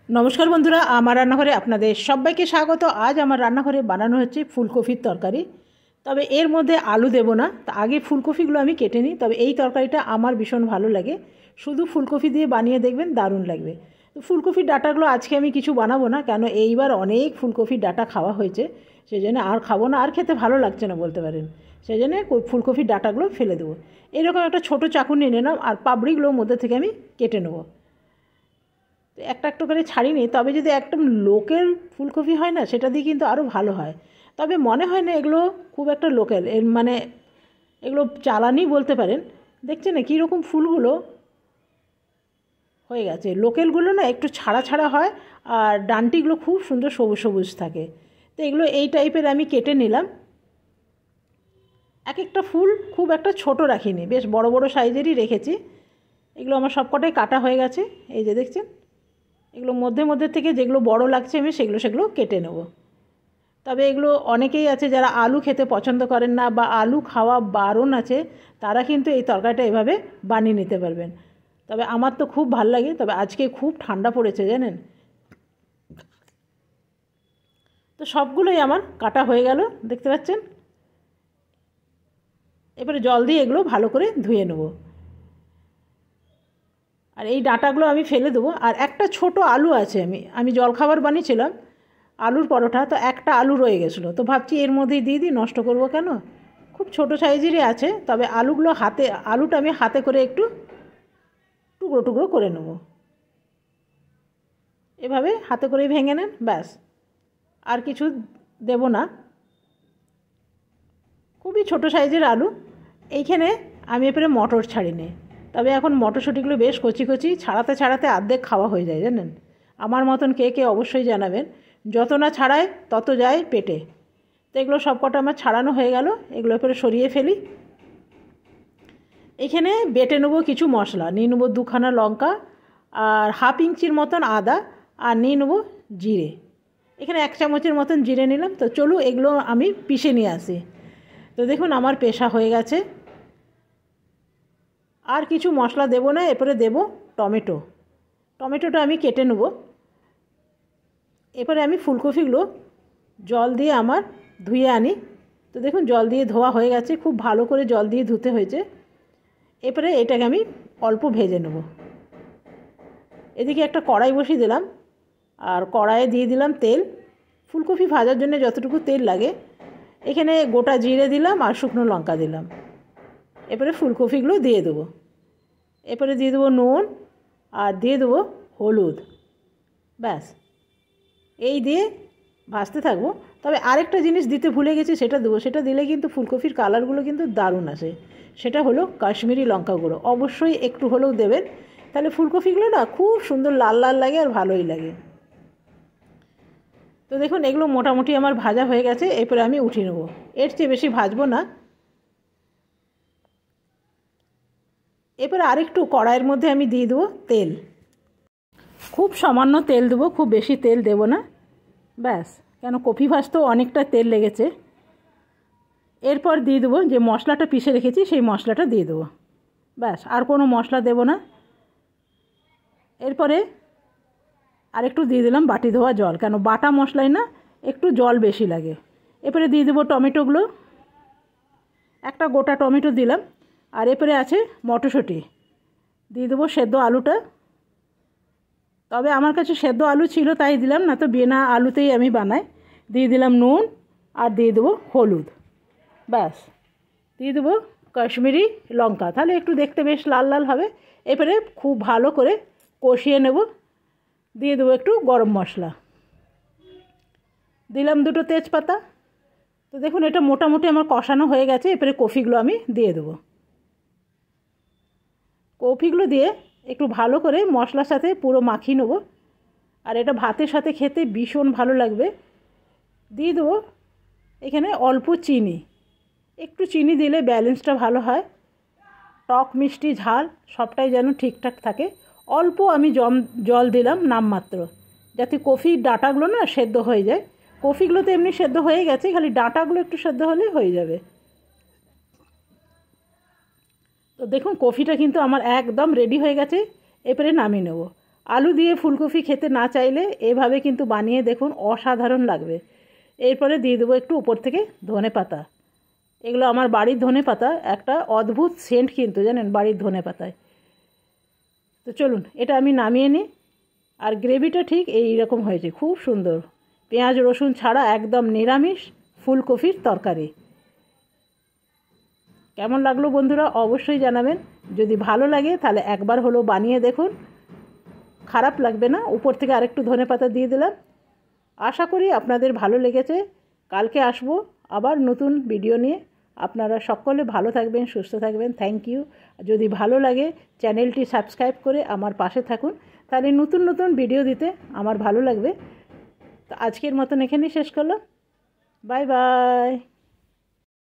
नमस्कार बंधुरा आमार रान्नाघरे आपनादेर सबाइके स्वागत। आज आमार रान्नाघरे बानानो हच्छे फुलकपिर तरकारी। तबे एर मध्य आलू देब ना, आगे फुलकपिगुलो आमी केटे निई। तबे एई तरकारिटा आमार भीषण भालो लागे। शुधु फुलकपि दिये बानिये देखबेन दारुण लागबे। तो फुलकपिर डाटागुलो आजके आमी किछु बानाबो ना, केन एइबार अनेक फुलकपिर डाटा खावा हयेछे, सेइजन्य आर खाबो ना, आर खेते भालो लागछे ना बोलते पारेन। सेइजन्य फुलकपिर डाटागुलो फेले देबो। एरकम एकटा छोटो चाकू निये निलाम आर पापड़िगुलोर मध्य थेके आमी केटे नेब। একটা একটা করে ছাড়িনি, তবে যদি একদম লোকাল ফুলকপি হয় না সেটা দিয়ে কিন্তু আরও ভালো হয়। তবে মনে হয় না এগুলো খুব একটা লোকাল, এর মানে এগুলো চালানি বলতে পারেন। দেখছেন না কীরকম ফুলগুলো হয়ে গেছে। লোকালগুলো না একটু ছাড়া ছাড়া হয় আর ডান্টিগুলো খুব সুন্দর সবুজ সবুজ থাকে। তো এগুলো এই টাইপের আমি কেটে নিলাম। এক একটা ফুল খুব একটা ছোট রাখিনি, বেশ বড় বড় সাইজেরই রেখেছি। এগুলো আমার সবকটাই কাটা হয়ে গেছে। এই যে দেখছেন, এগুলো মধ্যে মধ্যে থেকে যেগুলো বড় লাগছে আমি সেগুলো কেটে নেব। তবে এগুলো অনেকেই আছে যারা আলু খেতে পছন্দ করেন না বা আলু খাওয়া বারণ আছে, তারা কিন্তু এই তরকারিটা এভাবে বানিয়ে নিতে পারবেন। তবে আমার তো খুব ভালো লাগে। তবে আজকে খুব ঠান্ডা পড়েছে জানেন। তো সবগুলোই আমার কাটা হয়ে গেল, দেখতে পাচ্ছেন। এবারে জল দিয়ে এগুলো ভালো করে ধুয়ে নেব। আর এই ডাঁটাগুলো আমি ফেলে দেবো। আর একটা ছোট আলু আছে, আমি জলখাবার বানিয়েছিলাম আলুর পরোটা, তো একটা আলু রয়ে গেছিলো। তো ভাবছি এর মধ্যেই দিয়ে দিই, নষ্ট করব কেন। খুব ছোট সাইজেরই আছে। তবে আলুটা আমি হাতে করে একটু টুকরো টুকরো করে নেব। এভাবে হাতে করেই ভেঙে নেন, ব্যাস। আর কিছু দেব না। খুবই ছোট সাইজের আলু। এইখানে আমি এবারে মটর ছাড়ি নিই। তবে এখন মটরশুঁটিগুলো বেশ কচি কচি, ছাড়াতে ছাড়াতে অর্ধেক খাওয়া হয়ে যায় জানেন। আমার মতন কে কে অবশ্যই জানাবেন। যত না ছাড়ায় তত যায় পেটে। তো এগুলো সবকটা আমার ছাড়ানো হয়ে গেল। এগুলো এবারে সরিয়ে ফেলি। এখানে বেটে নেবো কিছু মশলা। নিয়ে নেবো 2খানা লঙ্কা আর হাফ ইঞ্চির মতন আদা, আর নিয়ে নেবো জিরে। এখানে 1 চামচের মতন জিরে নিলাম। তো চলুন এগুলো আমি পিষে নিয়ে আসি। তো দেখুন আমার পেশা হয়ে গেছে। আর কিছু মশলা দেব না। এরপরে দেব টমেটোটা আমি কেটে নেব। এরপরে আমি ফুলকপিগুলো জল দিয়ে আমার ধুয়ে আনি। তো দেখুন জল দিয়ে ধোয়া হয়ে গেছে, খুব ভালো করে জল দিয়ে ধুতে হয়েছে। এরপরে এটাকে আমি অল্প ভেজে নেব। এদিকে একটা কড়াই বসিয়ে দিলাম, আর কড়াইয়ে দিয়ে দিলাম তেল। ফুলকপি ভাজার জন্য যতটুকু তেল লাগে। এখানে গোটা জিরে দিলাম আর শুকনো লঙ্কা দিলাম। এরপরে ফুলকপিগুলো দিয়ে দেবো। এরপরে দিয়ে দেবো নুন আর দিয়ে দেবো হলুদ, ব্যাস। এই দিয়ে ভাজতে থাকবো। তবে আরেকটা জিনিস দিতে ভুলে গেছি, সেটা দেবো। সেটা দিলে কিন্তু ফুলকপির কালারগুলো কিন্তু দারুণ আসে। সেটা হলো কাশ্মীরি লঙ্কা গুঁড়ো। অবশ্যই একটু হলেও দেবেন, তাহলে ফুলকপিগুলো না খুব সুন্দর লাল লাল লাগে আর ভালোই লাগে। তো দেখুন এগুলো মোটামুটি আমার ভাজা হয়ে গেছে। এরপরে আমি উঠিয়ে নেবো। এর চেয়ে বেশি ভাজবো না। এরপরে আরেকটু কড়াইয়ের মধ্যে আমি দিয়ে দেবো তেল। খুব সামান্য তেল দেবো, খুব বেশি তেল দেব না, ব্যাস। কেন কপি ভাজতেও অনেকটা তেল লেগেছে। এরপর দিয়ে দেবো যে মশলাটা পিষে রেখেছি, সেই মশলাটা দিয়ে দেবো, ব্যাস। আর কোনো মশলা দেব না। এরপরে আরেকটু দিয়ে দিলাম বাটি ধোয়া জল, কেন বাটা মশলায় না একটু জল বেশি লাগে। এরপরে দিয়ে দেবো টমেটোগুলো। একটা গোটা টমেটো দিলাম। আর এরপরে আছে মটরশুঁটি, দিয়ে দেবো সেদ্ধ আলুটা। তবে আমার কাছে সেদ্ধ আলু ছিল তাই দিলাম, না তো বিনা আলুতেই আমি বানাই। দিয়ে দিলাম নুন আর দিয়ে দেবো হলুদ, ব্যাস। দিয়ে দেবো কাশ্মীরি লঙ্কা, তাহলে একটু দেখতে বেশ লাল লাল হবে। এরপরে খুব ভালো করে কষিয়ে নেব। দিয়ে দেবো একটু গরম মশলা, দিলাম 2টো তেজপাতা। তো দেখুন এটা মোটামুটি আমার কষানো হয়ে গেছে। এরপরে কপিগুলো আমি দিয়ে দেবো। কপিগুলো দিয়ে একটু ভালো করে মশলার সাথে পুরো মাখিয়ে নেব। আর এটা ভাতের সাথে খেতে ভীষণ ভালো লাগবে। দিয়ে দেবো এখানে অল্প চিনি। একটু চিনি দিলে ব্যালেন্সটা ভালো হয়। টক মিষ্টি ঝাল সবটাই যেন ঠিকঠাক থাকে। অল্প আমি জল দিলাম নামমাত্র, যাতে কপির ডাঁটাগুলো না সেদ্ধ হয়ে যায়। কপিগুলো তো এমনি সেদ্ধ হয়ে গেছে, খালি ডাঁটাগুলো একটু সেদ্ধ হলেই হয়ে যাবে। তো দেখুন কফিটা কিন্তু আমার একদম রেডি হয়ে গেছে। এরপরে নামিয়ে নেব। আলু দিয়ে ফুলকপি খেতে না চাইলে এভাবে কিন্তু বানিয়ে দেখুন, অসাধারণ লাগবে। এরপরে দিয়ে দেবো একটু উপর থেকে ধনেপাতা। এগুলো আমার বাড়ির ধনেপাতা, একটা অদ্ভুত সেন্ট কিন্তু জানেন বাড়ির ধনেপাতায়। তো চলুন এটা আমি নামিয়ে নিই। আর গ্রেভিটা ঠিক এই রকম হয়েছে, খুব সুন্দর, পেঁয়াজ রসুন ছাড়া একদম নিরামিষ ফুলকপির তরকারি। কেমন লাগলো বন্ধুরা অবশ্যই জানাবেন। যদি ভালো লাগে তাহলে একবার হলো বানিয়ে দেখুন, খারাপ লাগবে না। উপর থেকে আরেকটু ধনেপাতা দিয়ে দিলাম। আশা করি আপনাদের ভালো লেগেছে। কালকে আসবো আবার নতুন ভিডিও নিয়ে। আপনারা সকলে ভালো থাকবেন, সুস্থ থাকবেন। Thank you. যদি ভালো লাগে চ্যানেলটি সাবস্ক্রাইব করে আমার পাশে থাকুন, তাহলে নতুন নতুন ভিডিও দিতে আমার ভালো লাগবে। তো আজকের মতন এখানেই শেষ করলাম। Bye bye.